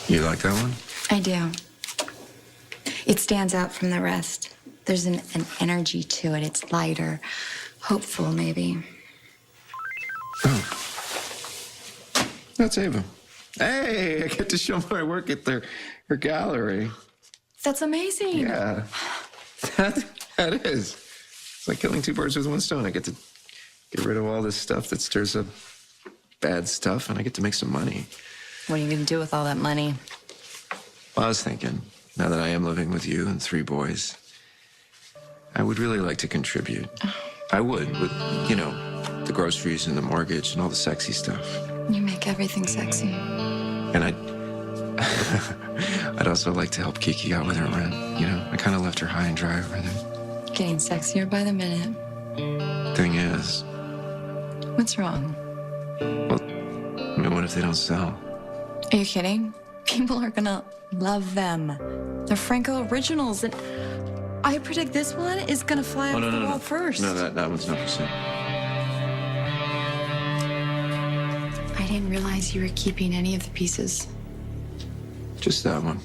You like that one? I do. It stands out from the rest. There's an energy to it. It's lighter, hopeful, maybe. Oh. That's Ava. Hey, I get to show my work at her gallery. That's amazing. Yeah. That is. It's like killing two birds with one stone. I get to get rid of all this stuff that stirs up bad stuff, and I get to make some money. What are you going to do with all that money? Well, I was thinking, now that I am living with you and 3 boys, I would really like to contribute. I would, with, the groceries and the mortgage and all the sexy stuff. You make everything sexy. And I'd also like to help Kiki out with her rent. I kind of left her high and dry over there. Getting sexier by the minute. Thing is, What's wrong? well, what if they don't sell? Are you kidding? People are gonna love them. They're Franco originals, and I predict this one is gonna fly off the wall first. No, that one's not for sale. I didn't realize you were keeping any of the pieces. Just that one.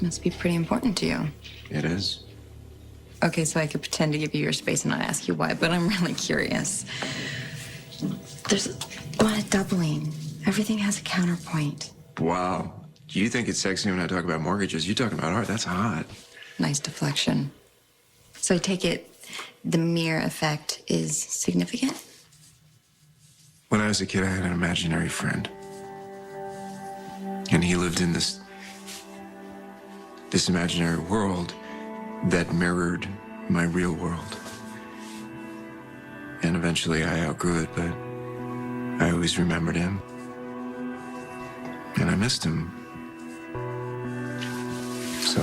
Must be pretty important to you. It is. Okay, so I could pretend to give you your space and not ask you why, but I'm really curious. There's a lot of doubling. Everything has a counterpoint. Wow. You think it's sexy when I talk about mortgages? You talking about art? That's hot. Nice deflection. So I take it the mirror effect is significant? When I was a kid, I had an imaginary friend. And he lived in this imaginary world that mirrored my real world. And eventually I outgrew it, but I always remembered him. And I missed him. So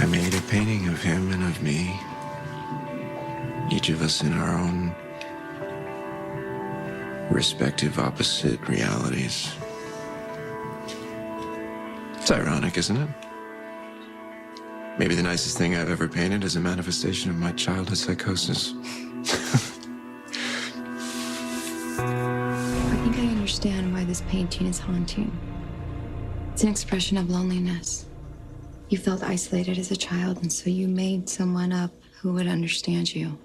I made a painting of him and of me, each of us in our own respective opposite realities. It's ironic, isn't it? Maybe the nicest thing I've ever painted is a manifestation of my childhood psychosis. I think I understand why this painting is haunting. It's an expression of loneliness. You felt isolated as a child, and so you made someone up who would understand you.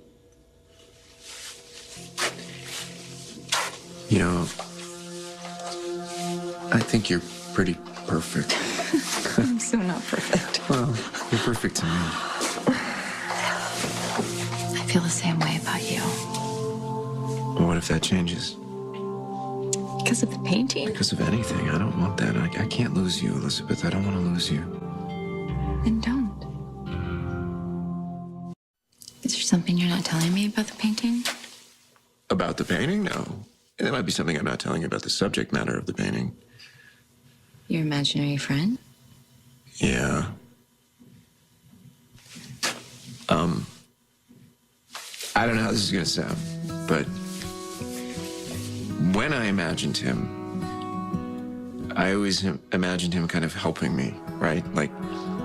I think you're pretty perfect. I'm so not perfect. Well, you're perfect to me. I feel the same way about you. Well, what if that changes? Because of the painting? Because of anything. I don't want that. I can't lose you, Elizabeth. I don't want to lose you. Then don't. Is there something you're not telling me about the painting? About the painting? No. There might be something I'm not telling you about the subject matter of the painting. Your imaginary friend? Yeah. I don't know how this is going to sound, but when I imagined him, I always imagined him kind of helping me, right? Like,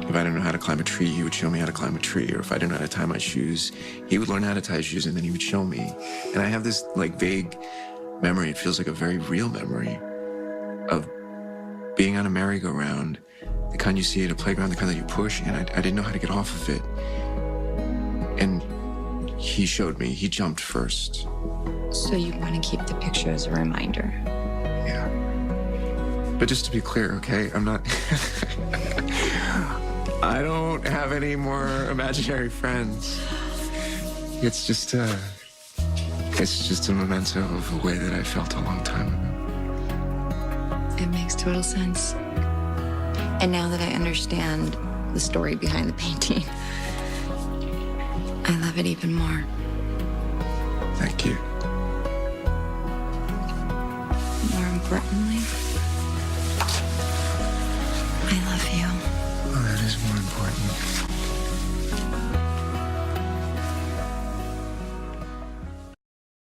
if I didn't know how to climb a tree, he would show me how to climb a tree. Or if I didn't know how to tie my shoes, he would learn how to tie his shoes, and then he would show me. And I have this, vague memory. It feels like a very real memory of being on a merry-go-round, the kind you see at a playground, the kind that you push, and I didn't know how to get off of it. And he showed me. He jumped first. So you want to keep the picture as a reminder? Yeah. But just to be clear, okay, I'm not... I don't have any more imaginary friends. It's just a memento of a way that I felt a long time ago. It makes total sense. And now that I understand the story behind the painting, I love it even more. Thank you. More importantly, I love you. Well, that is more important.